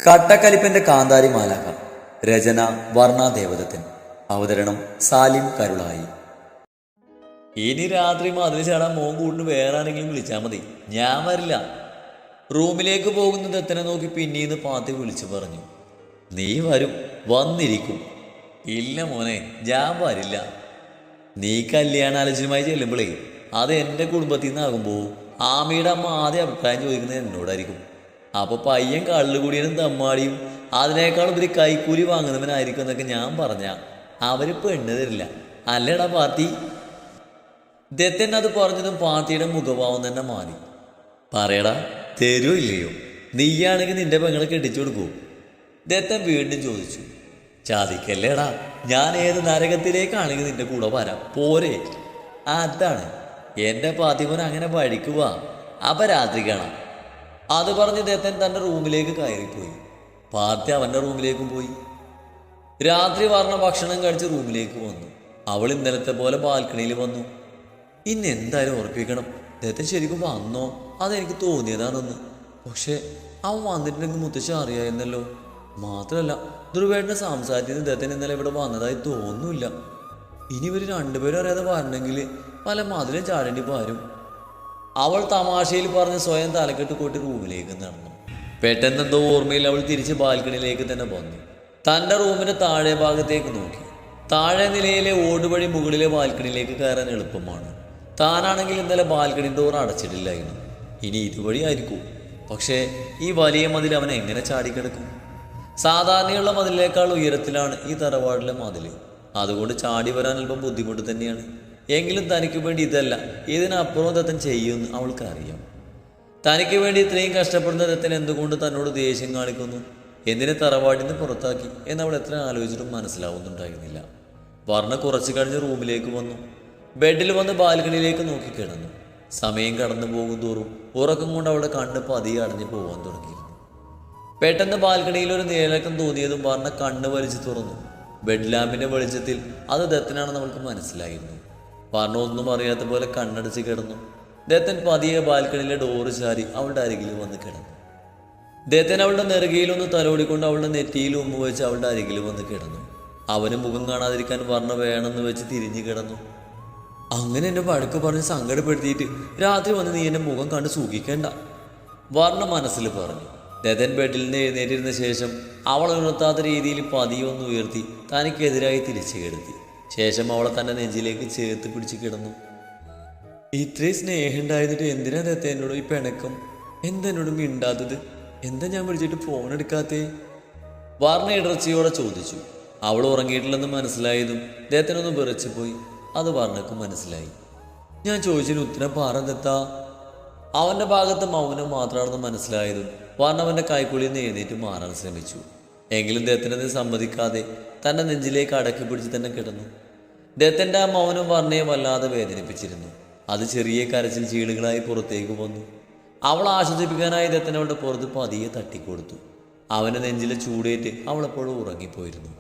കട്ടക്കലിപ്പന്റെ കാന്താരി മാലാഖ. രചന വർണ്ണ ദേവദത്തൻ. അവതരണം സാലിം കരുളായി. ഇനി രാത്രി മതിൽ ചാടാൻ മോൻ കൂടിന് വേറെ ആരെങ്കിലും വിളിച്ചാൽ മതി, ഞാൻ വരില്ല. റൂമിലേക്ക് പോകുന്ന ദത്തനെ നോക്കി പിന്നീന്ന് പാത്തി വിളിച്ചു പറഞ്ഞു. നീ വരും, വന്നിരിക്കും. ഇല്ല മോനെ, ഞാൻ വരില്ല. നീ കല്യാണാലോചനയുമായി ചെല്ലുമ്പോഴേ അത് എൻ്റെ കുടുംബത്തിൽ നിന്നാകുമ്പോൾ ആമയുടെ അമ്മ ആദ്യം അഭിപ്രായം ചോദിക്കുന്നത് എന്നോടായിരിക്കും. അപ്പോൾ പയ്യൻ കള്ളുകൂടിയനും തമ്മാടിയും അതിനേക്കാൾ ഉപരി കൈക്കൂലി വാങ്ങുന്നവനായിരിക്കും എന്നൊക്കെ ഞാൻ പറഞ്ഞ അവർ പെണ്ണ് തരില്ല. അല്ലേടാ പാർട്ടി? ദത്തൻ അത് പറഞ്ഞതും പാർട്ടിയുടെ മുഖഭാവം തന്നെ മാറി. പറയടാ, തരുമോ ഇല്ലയോ? നീയാണെങ്കിൽ നിന്റെ പെങ്ങളെ കെട്ടിച്ചു കൊടുക്കൂ? ദത്തൻ വീണ്ടും ചോദിച്ചു. ചാതിക്കല്ലേടാ, ഞാൻ ഏത് നരകത്തിലേക്കാണെങ്കിൽ നിന്റെ കൂടെ വരാം, പോരെ? അതാണ് എൻ്റെ പാത്തിമോൻ, അങ്ങനെ വഴിക്കുക. അപ്പം രാത്രി കാണാം. അത് പറഞ്ഞ് ദത്തൻ തൻ്റെ റൂമിലേക്ക് കയറിപ്പോയി. പാർട്ടി അവൻ്റെ റൂമിലേക്കും പോയി. രാത്രി പറഞ്ഞ ഭക്ഷണം കഴിച്ച് റൂമിലേക്ക് വന്നു. അവൾ ഇന്നലത്തെ പോലെ ബാൽക്കണിയിൽ വന്നു. ഇന്ന് എന്തായാലും ഉറപ്പിക്കണം, ദത്തൻ ശരിക്കും വന്നോ? അതെനിക്ക് തോന്നിയതാണെന്ന്. പക്ഷേ അവൻ വന്നിട്ടുണ്ടെങ്കിൽ മുത്തശ്ശി അറിയായിരുന്നല്ലോ. മാത്രമല്ല, ധ്രുവേട്ടനെ സംസാരിച്ചത് ദത്തൻ ഇന്നലെ ഇവിടെ വന്നതായി തോന്നുന്നില്ല. ഇനി ഇവർ രണ്ടുപേരും അറിയാതെ വരണമെങ്കിൽ പല മതിലും ചാടേണ്ടി വരും. അവൾ തമാശയിൽ പറഞ്ഞ് സ്വയം തലക്കെട്ട് കൂട്ടി റൂമിലേക്ക് നടന്നു. പെട്ടെന്നെന്തോ ഓർമ്മയിൽ അവൾ തിരിച്ച് ബാൽക്കണിയിലേക്ക് തന്നെ വന്നു. തൻ്റെ റൂമിൻ്റെ താഴെ ഭാഗത്തേക്ക് നോക്കി. താഴെ നിലയിലെ ഓടുവഴി മുകളിലെ ബാൽക്കണിയിലേക്ക് കയറാൻ എളുപ്പമാണ്. താനാണെങ്കിൽ ഇന്നലെ ബാൽക്കണി ഡോർ അടച്ചിട്ടില്ലായിരുന്നു. ഇനി ഇതുവഴി ആയിരിക്കും. പക്ഷേ ഈ വലിയ മതിൽ അവൻ എങ്ങനെ ചാടിക്കിടക്കും? സാധാരണയുള്ള മതിലിനേക്കാൾ ഉയരത്തിലാണ് ഈ തറവാടിലെ മതിൽ. അതുകൊണ്ട് ചാടി വരാൻ അല്പം ബുദ്ധിമുട്ട് തന്നെയാണ്. എങ്കിലും തനിക്ക് വേണ്ടി ഇതല്ല, ഇതിനപ്പുറം ദത്തൻ ചെയ്യുമെന്ന് അവൾക്കറിയാം. തനിക്ക് വേണ്ടി ഇത്രയും കഷ്ടപ്പെടുന്ന ദത്തൻ എന്തുകൊണ്ട് തന്നോട് ദേഷ്യം കാണിക്കുന്നു? എന്തിനെ തറവാടിൽ നിന്ന് പുറത്താക്കി എന്നവൾ എത്ര ആലോചിച്ചിട്ടും മനസ്സിലാവുന്നുണ്ടായിരുന്നില്ല. വർണ്ണ കുറച്ച് കഴിഞ്ഞ് റൂമിലേക്ക് വന്നു. ബെഡിൽ വന്ന് ബാൽക്കണിയിലേക്ക് നോക്കിക്കിടന്നു. സമയം കടന്നു പോകും തോറും ഉറക്കം കൊണ്ട് അവളുടെ കണ്ണ് പതിയെ അടഞ്ഞു പോകാൻ തുടങ്ങിയിരുന്നു. പെട്ടെന്ന് ബാൽക്കണിയിൽ ഒരു നീലക്കം തോന്നിയതും വർണ്ണ കണ്ണ് വലിച്ചു തുറന്നു. ബെഡ് ലാമ്പിന്റെ വെളിച്ചത്തിൽ അത് ദത്തനാണെന്ന് അവൾക്ക് മനസ്സിലായിരുന്നു. വർണ്ണ ഒന്നും അറിയാത്ത പോലെ കണ്ണടച്ച് കിടന്നു. ദത്തൻ പതിയെ ബാൽക്കണിയിലെ ഡോറ് ചാരി അവളുടെ അരികിൽ വന്ന് കിടന്നു. ദത്തൻ അവളുടെ നെറുകയിലൊന്ന് തലോടിക്കൊണ്ട് അവളുടെ നെറ്റിയിൽ ഉമ്മ വെച്ച് അവളുടെ അരികിൽ വന്ന് കിടന്നു. അവന് മുഖം കാണാതിരിക്കാൻ വർണ്ണ വേണമെന്ന് വെച്ച് തിരിഞ്ഞു കിടന്നു. അങ്ങനെ എന്നെ വഴക്ക് പറഞ്ഞ് സങ്കടപ്പെടുത്തിയിട്ട് രാത്രി വന്ന് നീ എൻ്റെ മുഖം കണ്ട് സൂഖിക്കേണ്ട, വർണ്ണ മനസ്സിൽ പറഞ്ഞു. ദത്തൻ ബെഡിൽ നിന്ന് എഴുന്നേറ്റിരുന്ന ശേഷം അവൾ ഉണർത്താത്ത രീതിയിൽ പതിയെ ഒന്ന് ഉയർത്തി തനിക്കെതിരായി തിരിച്ചു കിടത്തി. ശേഷം അവളെ തൻ്റെ നെഞ്ചിലേക്ക് ചേർത്ത് പിടിച്ച് കിടന്നു. ഇത്രയും സ്നേഹം ഉണ്ടായിരുന്നിട്ട് എന്തിനാ ദത്ത എന്നോട് ഈ പിണക്കം? എന്തെന്നോട് മിണ്ടാത്തത്? എന്താ ഞാൻ വിളിച്ചിട്ട് ഫോൺ എടുക്കാത്തേ? വർണ്ണ ഇടർച്ചയോടെ ചോദിച്ചു. അവൾ ഉറങ്ങിയിട്ടില്ലെന്ന് മനസ്സിലായതും ദത്തനൊന്ന് വിറച്ചു പോയി. അത് വർണ്ണക്കും മനസ്സിലായി. ഞാൻ ചോദിച്ചതിന് ഉത്തരം പറ ദത്ത. അവൻ്റെ ഭാഗത്ത് മൗനം മാത്രമാണെന്ന് മനസ്സിലായതും വർണ്ണ അവൻ്റെ കൈക്കുള്ളിൽ നിന്ന് എഴുന്നേറ്റ് മാറാൻ ശ്രമിച്ചു. എങ്കിലും ദത്തനത് സമ്മതിക്കാതെ തൻ്റെ നെഞ്ചിലേക്ക് അടക്കി പിടിച്ച് തന്നെ കിടന്നു. ദത്തൻ്റെ ആ മൗനം വർണ്ണയെ വല്ലാതെ വേദനിപ്പിച്ചിരുന്നു. അത് ചെറിയ കരച്ചിൽ ചീളുകളായി പുറത്തേക്ക് വന്നു. അവൾ ആശ്വസിപ്പിക്കാനായി ദത്തൻ അവളുടെ പുറത്ത് പതിയെ തട്ടിക്കൊടുത്തു. അവൻ്റെ നെഞ്ചിലെ ചൂടേറ്റ് അവളെപ്പോഴും ഉറങ്ങിപ്പോയിരുന്നു.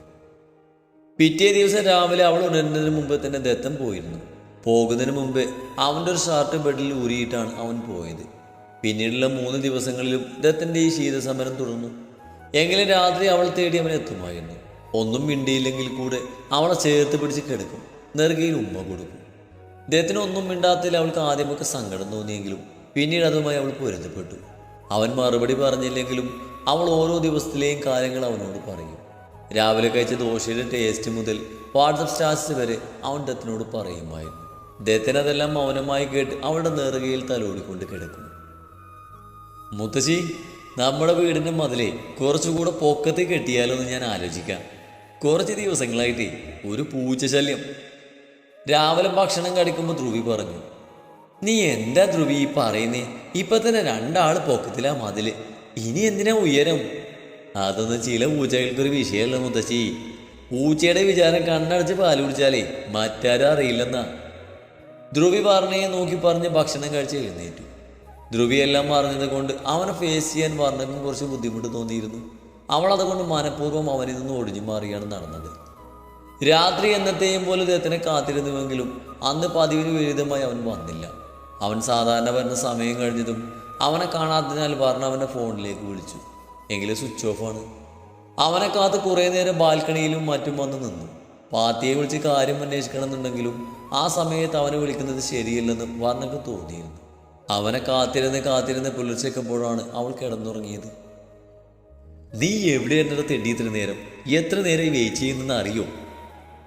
പിറ്റേ ദിവസം രാവിലെ അവൾ ഉണരുന്നതിന് മുമ്പ് തന്നെ ദത്തൻ പോയിരുന്നു. പോകുന്നതിന് മുമ്പ് അവൻ്റെ ഒരു ഷർട്ട് ബെഡിൽ ഊരിയിട്ടാണ് അവൻ പോയത്. പിന്നീടുള്ള 3 ദിവസങ്ങളിലും ദത്തൻ്റെ ഈ ശീതസമരം തുടർന്നു. എങ്കിലും രാത്രി അവൾ തേടി അവൻ എത്തുമായിരുന്നു. ഒന്നും മിണ്ടിയില്ലെങ്കിൽ കൂടെ അവളെ ചേർത്ത് പിടിച്ച് കിടക്കും, നെറുകയിൽ ഉമ്മ കൊടുക്കും. ദത്തന് ഒന്നും മിണ്ടാത്തതിൽ അവൾക്ക് ആദ്യമൊക്കെ സങ്കടം തോന്നിയെങ്കിലും പിന്നീട് അതുമായി അവൾ പൊരുത്തപ്പെട്ടു. അവൻ മറുപടി പറഞ്ഞില്ലെങ്കിലും അവൾ ഓരോ ദിവസത്തിലെയും കാര്യങ്ങൾ അവനോട് പറയും. രാവിലെ കഴിച്ച ദോശയുടെ ടേസ്റ്റ് മുതൽ വാട്സപ്പ് സ്റ്റാറ്റസ് വരെ അവൻ ദത്തനോട് പറയുമായിരുന്നു. ദത്തൻ അതെല്ലാം മൗനമായി കേട്ട് അവളുടെ നെറുകയിൽ തലോടിക്കൊണ്ട് കിടക്കും. മുത്തശ്ശി, നമ്മുടെ വീടിൻ്റെ മതിലേ കുറച്ചുകൂടെ പൊക്കത്ത് കെട്ടിയാലോ എന്ന് ഞാൻ ആലോചിക്കാം. കുറച്ച് ദിവസങ്ങളായിട്ടേ ഒരു പൂച്ചശല്യം. രാവിലെ ഭക്ഷണം കഴിക്കുമ്പോൾ ധ്രുവി പറഞ്ഞു. നീ എന്താ ധ്രുവി ഈ പറയുന്നേ? ഇപ്പം തന്നെ 2 ആൾ പൊക്കത്തിലാ മതില്, ഇനി എന്തിനാ ഉയരം? അതൊന്നും ചില പൂച്ചകൾക്കൊരു വിഷയമല്ല മുത്തശ്ശി. പൂച്ചയുടെ വിചാരം കണ്ണടച്ച് പാല് കുടിച്ചാലേ മറ്റാരും അറിയില്ലെന്നാ. ധ്രുവി വർണ്ണയെ നോക്കി പറഞ്ഞ് ഭക്ഷണം കഴിച്ച് എഴുന്നേറ്റു. ധ്രുവിയെല്ലാം പറഞ്ഞത് കൊണ്ട് അവനെ ഫേസ് ചെയ്യാൻ വർണ്ണക്കും കുറച്ച് ബുദ്ധിമുട്ട് തോന്നിയിരുന്നു. അവൾ അതുകൊണ്ട് മനഃപൂർവ്വം അവനിൽ നിന്ന് ഒഴിഞ്ഞു മാറിയാണ് നടന്നത്. രാത്രി എന്നത്തെയും പോലെ ദത്തനെ കാത്തിരുന്നുവെങ്കിലും അന്ന് പതിവിന് വിരുദ്ധമായി അവൻ വന്നില്ല. അവൻ സാധാരണ വരുന്ന സമയം കഴിഞ്ഞതും അവനെ കാണാത്തതിനാൽ വർണ്ണ അവൻ്റെ ഫോണിലേക്ക് വിളിച്ചു. എങ്കിലും സ്വിച്ച് ഓഫാണ്. അവനെ കാത്ത് കുറേ നേരം ബാൽക്കണിയിലും മറ്റും വന്ന് നിന്നു. പാത്തിയെ വിളിച്ച് കാര്യം അന്വേഷിക്കണമെന്നുണ്ടെങ്കിലും ആ സമയത്ത് അവനെ വിളിക്കുന്നത് ശരിയല്ലെന്ന് വർണ്ണക്ക് തോന്നിയിരുന്നു. അവനെ കാത്തിരുന്ന് പുലർച്ചയ്ക്കുമ്പോഴാണ് അവൾ കിടന്നുറങ്ങിയത്. നീ എവിടെയായിരുന്നു തെണ്ടി ഇത്ര നേരം? എത്ര നേരം വെയിറ്റ് ചെയ്യുന്നെന്ന് അറിയോ?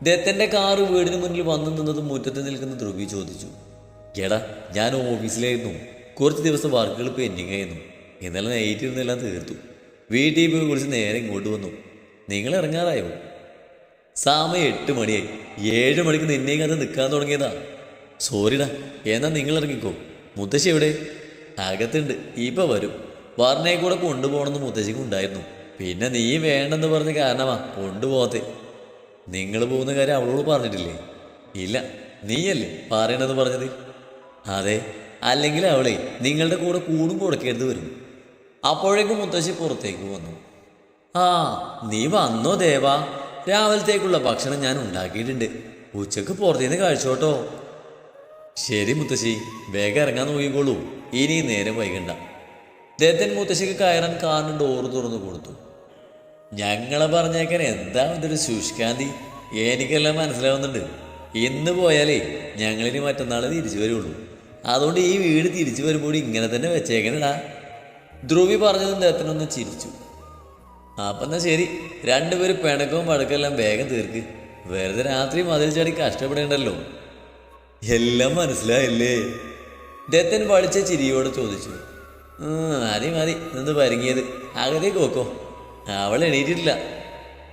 ദത്തൻ്റെ കാറ് വീടിന് മുന്നിൽ വന്നു നിന്നത് മുറ്റത്ത് നിൽക്കുന്ന ധ്രുവി ചോദിച്ചു. എടാ, ഞാൻ ഓഫീസിലായിരുന്നു. കുറച്ച് ദിവസം വർക്കുകൾ പെൻഡിങ് ആയിരുന്നു. ഇന്നലെ നൈറ്റ് ഇരുന്നെല്ലാം തീർത്തു. വീട്ടിൽ പോയി വിളിച്ച് നേരെ ഇങ്ങോട്ട് വന്നു. നിങ്ങൾ ഇറങ്ങാറായോ? സമയം 8 മണിയായി. 7 മണിക്ക് നിന്നെയും അത് നിൽക്കാൻ തുടങ്ങിയതാ. സോറിടാ, എന്നാ നിങ്ങൾ ഇറങ്ങിക്കോ. മുത്തശ്ശി എവിടെ? അകത്തുണ്ട്, ഇപ്പം വരും. വർണ്ണയെ കൂടെ കൊണ്ടുപോകണമെന്ന് മുത്തശ്ശിക്ക് ഉണ്ടായിരുന്നു. പിന്നെ നീ വേണ്ടെന്ന് പറഞ്ഞ കാരണമാ കൊണ്ടുപോകത്തെ. നിങ്ങൾ പോകുന്ന കാര്യം അവളോട് പറഞ്ഞിട്ടില്ലേ? ഇല്ല, നീയല്ലേ പറയണമെന്ന് പറഞ്ഞത്? അതെ, അല്ലെങ്കിൽ അവളെ നിങ്ങളുടെ കൂടെ കൂടും കൊടുക്കേണ്ടത് വരും. അപ്പോഴേക്കും മുത്തശ്ശി പുറത്തേക്ക് വന്നു. ആ, നീ വന്നോ ദേവാ? രാവിലത്തേക്കുള്ള ഭക്ഷണം ഞാൻ ഉണ്ടാക്കിയിട്ടുണ്ട്. ഉച്ചക്ക് പുറത്തേന്ന് കഴിച്ചോട്ടോ. ശരി മുത്തശ്ശി, വേഗം ഇറങ്ങാൻ നോക്കിക്കോളൂ. ഇനി നേരം വൈകണ്ട. ദത്തൻ മുത്തശ്ശിക്ക് കയറാൻ കാറിന് ഡോറ് തുറന്നു കൊടുത്തു. ഞങ്ങളെ പറഞ്ഞേക്കാൻ എന്താ ഇതൊരു ശുഷ്കാന്തി? എനിക്കെല്ലാം മനസ്സിലാവുന്നുണ്ട്. ഇന്ന് പോയാലേ ഞങ്ങളിനി മറ്റന്നാൾ തിരിച്ചു വരുള്ളൂ. അതുകൊണ്ട് ഈ വീട് തിരിച്ചു വരുമ്പോൾ ഇങ്ങനെ തന്നെ വെച്ചേക്കണടാ. ധ്രുവി പറഞ്ഞതും ദത്തനൊന്ന് ചിരിച്ചു. അപ്പം എന്നാ ശരി, രണ്ടുപേരും പിണക്കവും പടക്കെല്ലാം വേഗം തീർക്ക്. വെറുതെ രാത്രി മതിൽ ചാടി കഷ്ടപ്പെടേണ്ടല്ലോ. എല്ലാം മനസ്സിലായില്ലേ? ദത്തൻ പഠിച്ച ചിരിയോട് ചോദിച്ചു. മതി മതി നിന്ന് പരിങ്ങിയത്, അകത്തേക്ക് വെക്കോ. അവൾ എണീറ്റിട്ടില്ല.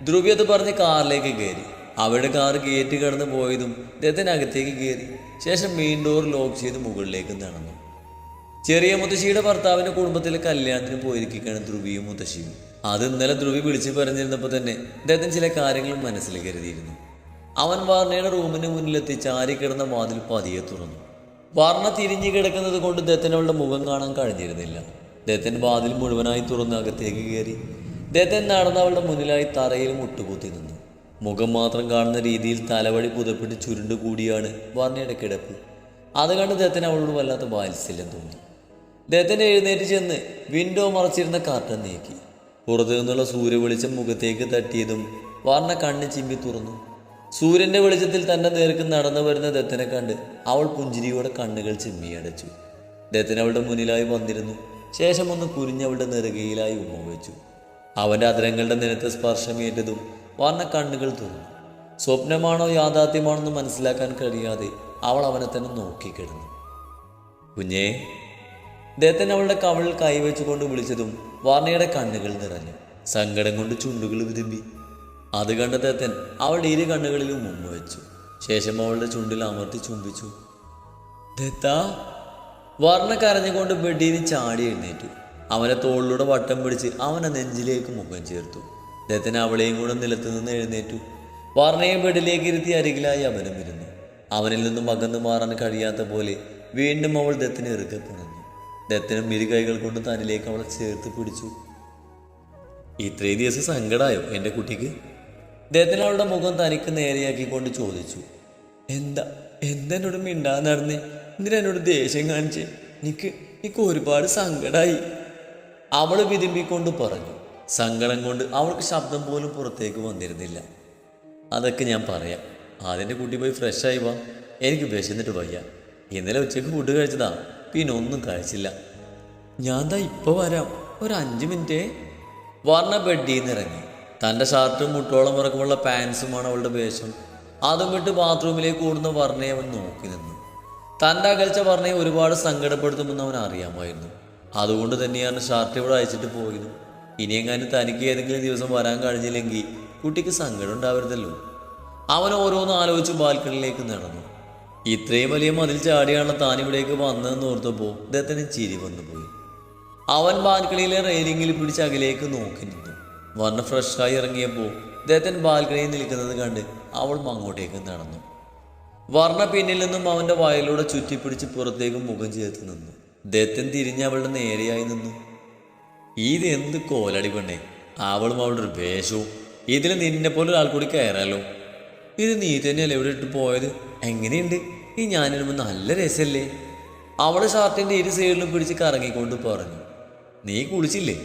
ധ്രുവി അത് പറഞ്ഞ് കാറിലേക്ക് കയറി. അവരുടെ കാറ് കയറ്റി കടന്ന് പോയതും ദത്തൻ അകത്തേക്ക് കയറി. ശേഷം മെയിൻ ഡോർ ലോക്ക് ചെയ്ത് മുകളിലേക്ക് നടന്നു. ചെറിയ മുത്തശ്ശിയുടെ ഭർത്താവിൻ്റെ കുടുംബത്തിലെ കല്യാണത്തിന് പോയിരിക്കുകയാണ് ധ്രുവിയും മുത്തശ്ശിയും. അത് ഇന്നലെ ധ്രുവി വിളിച്ച് പറഞ്ഞിരുന്നപ്പോൾ തന്നെ ദത്തൻ ചില കാര്യങ്ങൾ മനസ്സിൽ കരുതിയിരുന്നു. അവൻ വാർണയുടെ റൂമിന് മുന്നിലെത്തി ചാരിക്കിടന്ന വാതിൽ പതിയെ തുറന്നു. വാർണ തിരിഞ്ഞു കിടക്കുന്നത് കൊണ്ട് ദത്തനവളുടെ മുഖം കാണാൻ കഴിഞ്ഞിരുന്നില്ല. ദത്തൻ വാതിൽ മുഴുവനായി തുറന്ന് അകത്തേക്ക് കയറി. ദത്തൻ നടന്ന് അവളുടെ മുന്നിലായി തറയിൽ മുട്ടുകുത്തി നിന്നു. മുഖം മാത്രം കാണുന്ന രീതിയിൽ തലവഴി പുതപ്പിട്ട് ചുരുണ്ടു കൂടിയാണ് വാർണയുടെ കിടപ്പ്. അത് കണ്ട് ദത്തൻ അവളോട് വല്ലാത്ത വാത്സല്യം തോന്നി. ദത്തൻ എഴുന്നേറ്റ് ചെന്ന് വിൻഡോ മറച്ചിരുന്ന കർട്ടൻ നീക്കി. പുറത്തു നിന്നുള്ള സൂര്യവെളിച്ചം മുഖത്തേക്ക് തട്ടിയതും വാർണ കണ്ണ് ചിമ്മി തുറന്നു. സൂര്യന്റെ വെളിച്ചത്തിൽ തന്റെ നേർക്ക് നടന്നു വരുന്ന ദത്തനെ കണ്ട് അവൾ പുഞ്ചിരിയോടെ കണ്ണുകൾ ചിമ്മിയടച്ചു. ദത്തൻ അവളുടെ മുന്നിലായി വന്നിരുന്നു. ശേഷം ഒന്ന് കുരിഞ്ഞവളുടെ നെറുകയിലായി ഉമ്മ വെച്ചു. അവന്റെ അധരങ്ങളുടെ നിലത്തെ സ്പർശമേറ്റതും വാർണ കണ്ണുകൾ തുറന്നു. സ്വപ്നമാണോ യാഥാർത്ഥ്യമാണെന്ന് മനസ്സിലാക്കാൻ കഴിയാതെ അവൾ അവനെ തന്നെ നോക്കിക്കിടന്നു. കുഞ്ഞേ. ദത്തൻ അവളുടെ കവളിൽ കൈവച്ചുകൊണ്ട് വിളിച്ചതും വാർണയുടെ കണ്ണുകൾ നിറഞ്ഞു. സങ്കടം കൊണ്ട് ചുണ്ടുകൾ വിരുമ്പി. അത് കണ്ട ദത്തൻ അവളുടെ ഇരു കണ്ണുകളിലും ഉമ്മ വെച്ചു. ശേഷം അവളുടെ ചുണ്ടിൽ അമർത്തി ചുംബിച്ചു. ദത്താ. വർണ്ണ കരഞ്ഞുകൊണ്ട് ബെഡിന് ചാടി എഴുന്നേറ്റു. അവനെ തോളിലൂടെ വട്ടം പിടിച്ച് അവനെ നെഞ്ചിലേക്ക് മുഖം ചേർത്തു. ദത്തൻ അവളെയും കൂടെ നിലത്തു നിന്ന് എഴുന്നേറ്റു. വർണ്ണയെ ബെഡിലേക്ക് ഇരുത്തി അരികിലായി അവനും ഇരുന്നു. അവനിൽ നിന്നും അകന്നു മാറാൻ കഴിയാത്ത പോലെ വീണ്ടും അവൾ ദത്തിനെ ഇറുകെ പുണർന്നു. ദത്തനും ഇരു കൈകൾ കൊണ്ട് തന്നിലേക്ക് അവളെ ചേർത്ത് പിടിച്ചു. ഇത്രയും ദിവസം സങ്കടമായോ എൻ്റെ കുട്ടിക്ക്? ദത്തൻ അവളുടെ മുഖം തനിക്ക് നേരെയാക്കിക്കൊണ്ട് ചോദിച്ചു. എന്തെന്നോട് മിണ്ടാതെ നടന്നേ? എന്തിനാ എന്നോട് ദേഷ്യം കാണിച്ചേ? എനിക്ക് ഒരുപാട് സങ്കടമായി. അവൾ വിതുമ്പിക്കൊണ്ട് പറഞ്ഞു. സങ്കടം കൊണ്ട് അവൾക്ക് ശബ്ദം പോലും പുറത്തേക്ക് വന്നിരുന്നില്ല. അതൊക്കെ ഞാൻ പറയാം. അതിൻ്റെ കുട്ടി പോയി ഫ്രഷായി വാ. എനിക്ക് വിശന്നിട്ട് വയ്യ. ഇന്നലെ ഉച്ചയ്ക്ക് ഫുഡ് കഴിച്ചതാ, പിന്നെ ഒന്നും കഴിച്ചില്ല. ഞാൻ ദാ ഇപ്പോൾ വരാം, ഒരു 5 മിനിറ്റേ. വർണ്ണ ബെഡിൽ നിന്ന് ഇറങ്ങി. തൻ്റെ ഷർട്ടും മുട്ടോളം ഇറക്കമുള്ള പാൻസുമാണ് അവളുടെ വേഷം. അതും വിട്ട് ബാത്റൂമിലേക്ക് ഓടുന്ന വർണ്ണയെ അവൻ നോക്കി നിന്നു. തൻ്റെ അകൽച്ച വർണ്ണയെ ഒരുപാട് സങ്കടപ്പെടുത്തുമെന്ന് അവൻ അറിയാമായിരുന്നു. അതുകൊണ്ട് തന്നെയാണ് ഷർട്ട് ഇവിടെ അയച്ചിട്ട് പോയതും. ഇനിയെങ്ങാനും തനിക്ക് ഏതെങ്കിലും ദിവസം വരാൻ കഴിഞ്ഞില്ലെങ്കിൽ കുട്ടിക്ക് സങ്കടം ഉണ്ടാവരുതല്ലോ. അവൻ ഓരോന്ന് ആലോചിച്ച് ബാൽക്കണിയിലേക്ക് നടന്നു. ഇത്രയും വലിയ മതിൽ ചാടിയാണ് താനിവിടേക്ക് വന്നതെന്ന് ഓർത്തപ്പോൾ ദത്തന് ചിരി വന്നുപോയി. അവൻ ബാൽക്കണിയിലെ റെയിലിങ്ങിൽ പിടിച്ച് അകലേക്ക് നോക്കി നിന്നു. വർണ്ണ ഫ്രഷായി ഇറങ്ങിയപ്പോൾ ദത്തൻ ബാൽക്കണിയിൽ നിൽക്കുന്നത് കണ്ട് അവൾ അങ്ങോട്ടേക്ക് നടന്നു. വർണ്ണ പിന്നിൽ നിന്നും അവൻ്റെ വയലിലൂടെ ചുറ്റിപ്പിടിച്ച് പുറത്തേക്ക് മുഖം ചേർത്ത് നിന്നു. ദത്തൻ തിരിഞ്ഞ് അവളുടെ നേരെയായി നിന്നു. ഇത് എന്ത് കോലടി പെണ്ണേ! അവളും അവളുടെ ഒരു വേഷവും. ഇതിൽ നിന്നെപ്പോലെ ഒരാൾ കൂടി കയറാലോ. ഇത് നീ തന്നെയല്ലേ ഇവിടെ ഇട്ട് പോയത്? എങ്ങനെയുണ്ട് ഈ ഞാനിടുമ്പോൾ? നല്ല രസമല്ലേ? അവൾ ഷർട്ടിൻ്റെ ഇരു സൈഡിലും പിടിച്ച് കറങ്ങിക്കൊണ്ട് പറഞ്ഞു. നീ കുളിച്ചില്ലേ?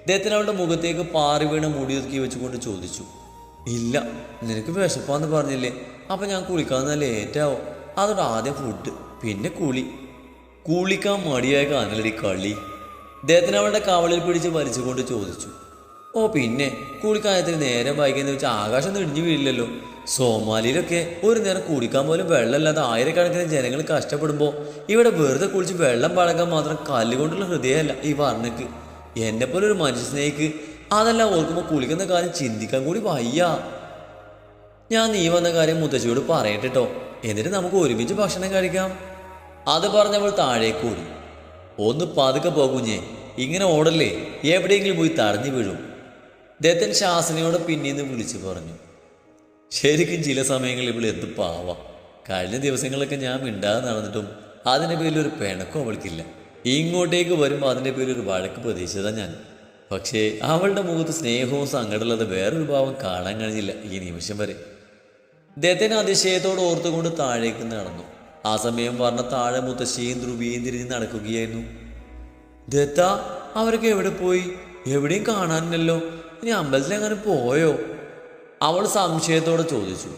ദത്തൻ അവളുടെ മുഖത്തേക്ക് പാറി വീണ മുടി ഒതുക്കി വെച്ചുകൊണ്ട് ചോദിച്ചു. ഇല്ല, നിനക്ക് വിശപ്പാന്ന് പറഞ്ഞില്ലേ, അപ്പം ഞാൻ കുളിക്കാവുന്ന ലേറ്റാവും. അതോടെ ആദ്യം ഫുഡ്, പിന്നെ കുളിക്കാൻ മടിയായ കാനലടി കളി. ദത്തൻ അവളുടെ കവളിൽ പിടിച്ച് വലിച്ചുകൊണ്ട് ചോദിച്ചു. ഓ പിന്നെ കുളിക്കായത്തിന് നേരം വൈകിയെന്ന് വെച്ചാൽ ആകാശം ഇടിഞ്ഞു വീഴില്ലല്ലോ. സോമാലിയിലൊക്കെ ഒരു നേരം കുടിക്കാൻ പോലും വെള്ളമില്ലാതെ ആയിരക്കണക്കിന് ജനങ്ങൾ കഷ്ടപ്പെടുമ്പോൾ ഇവിടെ വെറുതെ കുളിച്ച് വെള്ളം പഴകാൻ മാത്രം കല്ലുകൊണ്ടുള്ള ഹൃദയമല്ല ഈ വർണ്ണക്ക്. എന്നെപ്പോലെ ഒരു മനുഷ്യ സ്നേഹിക്ക് അതെല്ലാം ഓർക്കുമ്പോൾ കുളിക്കുന്ന കാര്യം ചിന്തിക്കാൻ കൂടി വയ്യ. ഞാൻ നീ വന്ന കാര്യം മുത്തശ്ശിയോട് പറയട്ടോ, എന്നിട്ട് നമുക്ക് ഒരുമിച്ച് ഭക്ഷണം കഴിക്കാം. അത് പറഞ്ഞവൾ താഴേക്ക് ഓടി. ഒന്ന് പതുക്കെ പോകുഞ്ഞേ, ഇങ്ങനെ ഓടല്ലേ, എവിടെയെങ്കിലും പോയി തടഞ്ഞു വീഴും. ദത്തൻ ശാസനയോടെ പിന്നീന്ന് വിളിച്ചു പറഞ്ഞു. ശരിക്കും ചില സമയങ്ങളിൽ ഇവിടെ എന്ത് പാവാ. കഴിഞ്ഞ ദിവസങ്ങളൊക്കെ ഞാൻ മിണ്ടാതെ നടന്നിട്ടും അതിൻ്റെ പേരിലൊരു പിണക്കം അവൾക്കില്ല. ഇങ്ങോട്ടേക്ക് വരുമ്പോൾ അതിൻ്റെ പേരിലൊരു വഴക്ക് പ്രതീക്ഷിച്ചതാണ് ഞാൻ. പക്ഷേ അവളുടെ മുഖത്ത് സ്നേഹവും സങ്കടമുള്ളത് വേറൊരു ഭാവം കാണാൻ കഴിഞ്ഞില്ല ഈ നിമിഷം വരെ. ദത്തൻ അതിശയത്തോട് ഓർത്തുകൊണ്ട് താഴേക്ക് നടന്നു. ആ സമയം പറഞ്ഞ താഴെ മുത്തശ്ശിയും ധ്രുവിയും തിരിഞ്ഞ് നടക്കുകയായിരുന്നു. ദത്ത, അവരൊക്കെ എവിടെ പോയി? എവിടെയും കാണാനില്ലല്ലോ. ഇനി അമ്പലത്തിലെങ്ങനെ പോയോ? അവൾ സംശയത്തോടെ ചോദിച്ചു.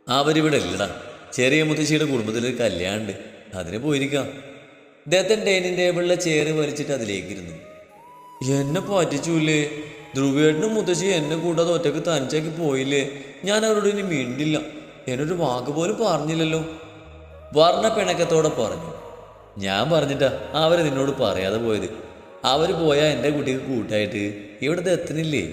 അവരിവിടെ ഇല്ലടാ, ചെറിയ മുത്തശ്ശിയുടെ കുടുംബത്തിലൊരു കല്യാണമുണ്ട്, അതിന് പോയിരിക്കാം. ദത്തൻ ഡൈനിങ് ടേബിളിലെ ചെയർ വലിച്ചിട്ട് അതിലേക്കിരുന്നു. എന്നെ പറ്റിച്ചൂല്ലേ? ധ്രുവേട്ടനും മുത്തശ്ശി എന്നെ കൂടാതെ ഒറ്റക്ക് തനിച്ചാക്കി പോയില്ലേ? ഞാൻ അവരോട് ഇനി മിണ്ടില്ല, എന്നൊരു വാക്ക് പോലും പറഞ്ഞില്ലല്ലോ. വർണ്ണ പിണക്കത്തോടെ പറഞ്ഞു. ഞാൻ പറഞ്ഞിട്ടാ അവർ നിന്നോട് പറയാതെ പോയത്. അവർ പോയാൽ എൻ്റെ കുട്ടിക്ക് കൂട്ടായിട്ട് ഇവിടെ എത്തണില്ലേ?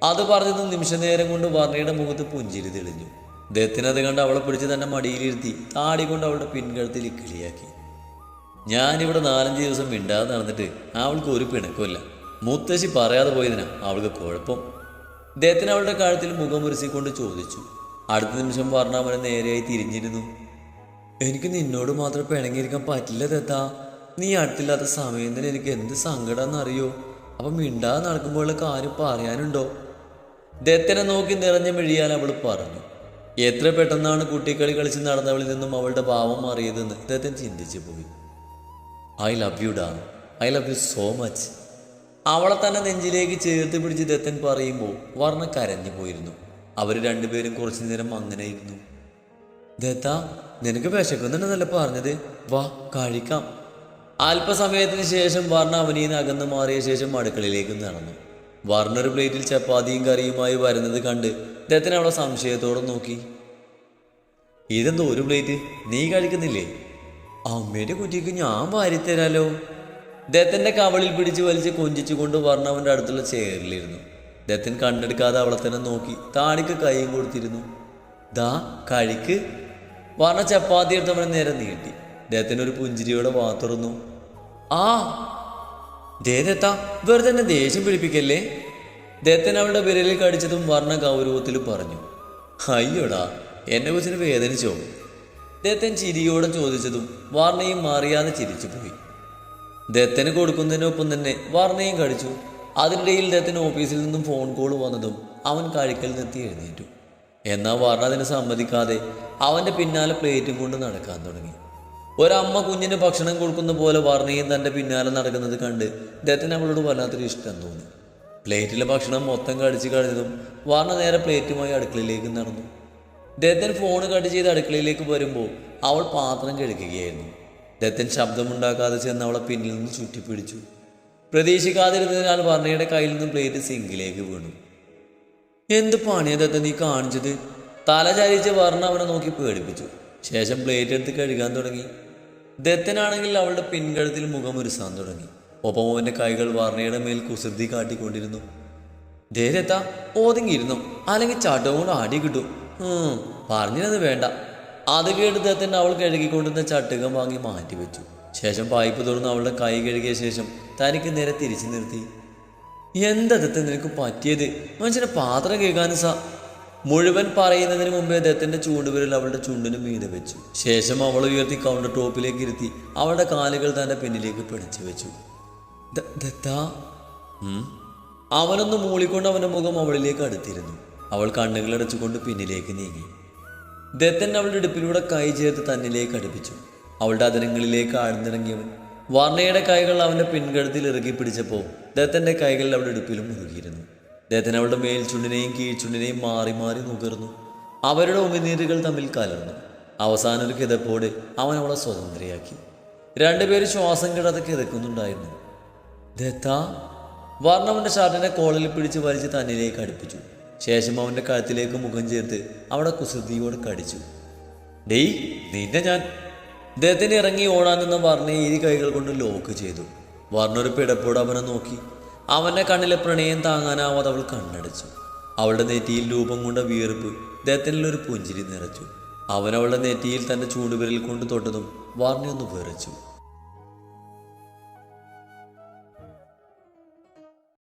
അത് പറഞ്ഞത് നിമിഷ നേരം കൊണ്ട് വർണ്ണയുടെ മുഖത്ത് പുഞ്ചിരി തെളിഞ്ഞു. ദത്തിനത് കണ്ട് അവളെ പിടിച്ച് തന്നെ മടിയിലിരുത്തി താടി കൊണ്ട് അവളുടെ പിൻകഴുത്തിൽ കിളിയാക്കി. ഞാനിവിടെ 4-5 ദിവസം മിണ്ടാതെ നടന്നിട്ട് അവൾക്ക് ഒരു പിണക്കമില്ല. മുത്തശ്ശി പറയാതെ പോയതിനാ അവൾക്ക് കുഴപ്പം. ദത്തിന് അവളുടെ കഴുത്തിൽ മുഖം ഉരസിക്കൊണ്ട് ചോദിച്ചു. അടുത്ത നിമിഷം വർണ്ണ അവനെ നേരെയായി തിരിഞ്ഞിരുന്നു. എനിക്ക് നിന്നോട് മാത്രം പിണങ്ങിയിരിക്കാൻ പറ്റില്ല ദത്താ. നീ അടുത്തില്ലാത്ത സമയം തന്നെ എനിക്ക് എന്ത് സങ്കടമെന്നറിയോ? അപ്പം മിണ്ടാതെ നടക്കുമ്പോഴുള്ള കാര്യം പറയാനുണ്ടോ? ദത്തനെ നോക്കി നിറഞ്ഞ മിഴിയാൽ അവൾ പറഞ്ഞു. എത്ര പെട്ടെന്നാണ് കുട്ടിക്കളി കളിച്ച് നടന്നവളിൽ നിന്നും അവളുടെ ഭാവം മാറിയതെന്ന് ദത്തൻ ചിന്തിച്ചു പോയി. ഐ ലവ് യു ഡാ, I love you so much. അവളെ തന്നെ നെഞ്ചിലേക്ക് ചേർത്ത് പിടിച്ച് ദത്തൻ പറയുമ്പോൾ വർണ്ണ കരഞ്ഞു പോയിരുന്നു. അവർ രണ്ടുപേരും കുറച്ചു നേരം അങ്ങനെ ഇരുന്നു. ദത്ത, നിനക്ക് വിശക്കുന്നുണ്ടെന്നല്ല പറഞ്ഞത്, വാ കഴിക്കാം. അല്പസമയത്തിന് ശേഷം വർണ്ണ അവനിൽ നിന്ന് അകന്ന് മാറിയ ശേഷം അടുക്കളയിലേക്ക് നടന്നു. വർണ്ണ ഒരു പ്ലേറ്റിൽ ചപ്പാത്തിയും കറിയുമായി വരുന്നത് കണ്ട് ദത്തൻ അവളെ സംശയത്തോടെ നോക്കി. ഇതെന്തോ ഒരു പ്ലേറ്റ്, നീ കഴിക്കുന്നില്ലേ? അമ്മയുടെ കുറ്റിക്ക് ഞാൻ വാരിത്തരാലോ. ദത്തൻ്റെ കവളിൽ പിടിച്ച് വലിച്ച് കൊഞ്ചിച്ചുകൊണ്ട് വർണ്ണ അവൻ്റെ അടുത്തുള്ള ചെയറിലിരുന്നു. ദത്തൻ കണ്ടെടുക്കാതെ അവളെ തന്നെ നോക്കി താടിക്ക് കൈയും കൊടുത്തിരുന്നു. ദാ കഴിക്ക്. വർണ്ണ ചപ്പാത്തി എടുത്ത് അവനെ നേരെ നീട്ടി. ദത്തനൊരു പുഞ്ചിരിയോടെ വാത്തുറന്നു. ആ ദത്ത, വെറുതെ തന്നെ ദേഷ്യം പിടിപ്പിക്കല്ലേ. ദത്തൻ അവളുടെ വിരലിൽ കടിച്ചതും വർണ്ണ ഗൗരവത്തിൽ പറഞ്ഞു. അയ്യോടാ, എന്നെ കുറിച്ചിന് വേദനിച്ചോ? ദത്തൻ ചിരിയോടെ ചോദിച്ചതും വർണ്ണയും മാറിയാതെ ചിരിച്ചു പോയി. ദത്തന് കൊടുക്കുന്നതിനൊപ്പം തന്നെ വർണ്ണയും കഴിച്ചു. അതിനിടയിൽ ദത്തൻ ഓഫീസിൽ നിന്നും ഫോൺ കോൾ വന്നതും അവൻ കഴിക്കൽ നിർത്തി എഴുന്നേറ്റു. എന്നാൽ വർണ്ണ അതിന് സമ്മതിക്കാതെ അവൻ്റെ പിന്നാലെ പ്ലേറ്റും കൊണ്ട് നടക്കാൻ തുടങ്ങി. ഒരമ്മ കുഞ്ഞിന് ഭക്ഷണം കൊടുക്കുന്ന പോലെ വർണ്ണയും തൻ്റെ പിന്നാലെ നടക്കുന്നത് കണ്ട് ദത്തൻ അവളോട് വല്ലാത്തൊരു ഇഷ്ടം തോന്നി. പ്ലേറ്റിലെ ഭക്ഷണം മൊത്തം കടിച്ച് കഴിഞ്ഞതും വർണ്ണ നേരെ പ്ലേറ്റുമായി അടുക്കളയിലേക്ക് നടന്നു. ദത്തൻ ഫോൺ കട്ട് ചെയ്ത് അടുക്കളയിലേക്ക് വരുമ്പോൾ അവൾ പാത്രം കഴുകുകയായിരുന്നു. ദത്തൻ ശബ്ദമുണ്ടാക്കാതെ ചെന്ന് അവളെ പിന്നിൽ നിന്ന് ചുറ്റിപ്പിടിച്ചു. പ്രതീക്ഷിക്കാതിരുന്നതിനാൽ വർണ്ണയുടെ കയ്യിൽ നിന്ന് പ്ലേറ്റ് സിങ്കിലേക്ക് വീണു. എന്ത് പണിയാ ദത്തൻ നീ കാണിച്ചത്? തല ചരിച്ച് വർണ്ണ അവനെ നോക്കി പേടിപ്പിച്ചു. ശേഷം പ്ലേറ്റ് എടുത്ത് കഴുകാൻ തുടങ്ങി. ദത്തനാണെങ്കിൽ അവളുടെ പിൻകഴുത്തിൽ മുഖം ഉരുസാൻ തുടങ്ങി. ഒപ്പം അവൻ്റെ കൈകൾ വർണ്ണയുടെ മേൽ കുസൃതി കാട്ടിക്കൊണ്ടിരുന്നു. ദേരത്ത, ഓതിങ്ങിയിരുന്നു, അല്ലെങ്കിൽ ചട്ടവും കൊണ്ട് അടി കിട്ടും. പറഞ്ഞത് വേണ്ട. അത് കേട്ട് ദത്തൻ അവൾ കഴുകിക്കൊണ്ടിരുന്ന ചട്ടുകം വാങ്ങി മാറ്റിവെച്ചു. ശേഷം പൈപ്പ് തുറന്ന് അവളുടെ കൈ കഴുകിയ ശേഷം തനിക്ക് നേരെ തിരിച്ചു നിർത്തി. എന്താ ദത്തൻ നിനക്ക് പറ്റിയത്? മനുഷ്യനെ പാത്രം കേൾക്കാനും മുഴുവൻ പറയുന്നതിന് മുമ്പേ ദത്തൻ്റെ ചൂണ്ടുവിരൽ അവളുടെ ചുണ്ടിന് മീതെ വെച്ചു. ശേഷം അവൾ ഉയർത്തി കൗണ്ടർ ടോപ്പിലേക്ക് ഇരുത്തി അവളുടെ കാലുകൾ തൻ്റെ പിന്നിലേക്ക് പിടിച്ചു വെച്ചു. ദത്താ. അവനൊന്ന് മൂളിക്കൊണ്ട് അവൻ്റെ മുഖം അവളിലേക്ക് അടുത്തിരുന്നു. അവൾ കണ്ണുകളടച്ചുകൊണ്ട് പിന്നിലേക്ക് നീങ്ങി. ദത്തൻ അവളുടെ ഇടുപ്പിലൂടെ കൈ ചേർത്ത് തന്നിലേക്ക് അടുപ്പിച്ചു. അവളുടെ അതിരങ്ങളിലേക്ക് ആഴ്ന്നിറങ്ങിയവൻ വർണ്ണയുടെ കൈകൾ അവൻ്റെ പിൻകഴുത്തിൽ ഇറുകി പിടിച്ചപ്പോൾ ദത്തൻ്റെ കൈകൾ അവളുടെ ഇടുപ്പിലും മുറുകിയിരുന്നു. ദത്തൻ അവളുടെ മേൽചുണ്ടിനെയും കീഴ്ചുണ്ടിനെയും മാറി മാറി നുകർന്നു. അവരുടെ ഉമിനീരുകൾ തമ്മിൽ കലർന്നു. അവസാനം ഒരു കിതപ്പോടെ അവൻ അവളെ സ്വതന്ത്രയാക്കി. രണ്ടുപേരും ശ്വാസം കിടാതെ കിതക്കുന്നുണ്ടായിരുന്നു. ദത്ത വർണ്ണ അവൻ്റെ ഷർട്ടിനെ കോളിൽ പിടിച്ച് വലിച്ച് തന്നിലേക്ക് അടുപ്പിച്ചു. ശേഷം അവൻ്റെ കഴുത്തിലേക്ക് മുഖം ചേർത്ത് അവിടെ കുസൃതിയോടെ കടിച്ചു. ഡേയ് നിന്നെ ഞാൻ. ദത്തിന് ഇറങ്ങി ഓടാൻ നിന്ന വർണ്ണയെ ഇരു കൈകൾ കൊണ്ട് ലോക്ക് ചെയ്തു. വർണ്ണ ഒരു പിടപ്പോട് അവനെ നോക്കി. അവൻ്റെ കണ്ണിലെ പ്രണയം താങ്ങാനാവാതെ അവൾ കണ്ണടച്ചു. അവളുടെ നെറ്റിയിൽ രൂപം കൊണ്ട വിയർപ്പ് ദത്തിനിലൊരു പുഞ്ചിരി നിറച്ചു. അവൻ അവളുടെ നെറ്റിയിൽ തൻ്റെ ചൂണ്ടുവിരൽ കൊണ്ട് തൊട്ടതും വർണ്ണയൊന്ന് വിറച്ചു.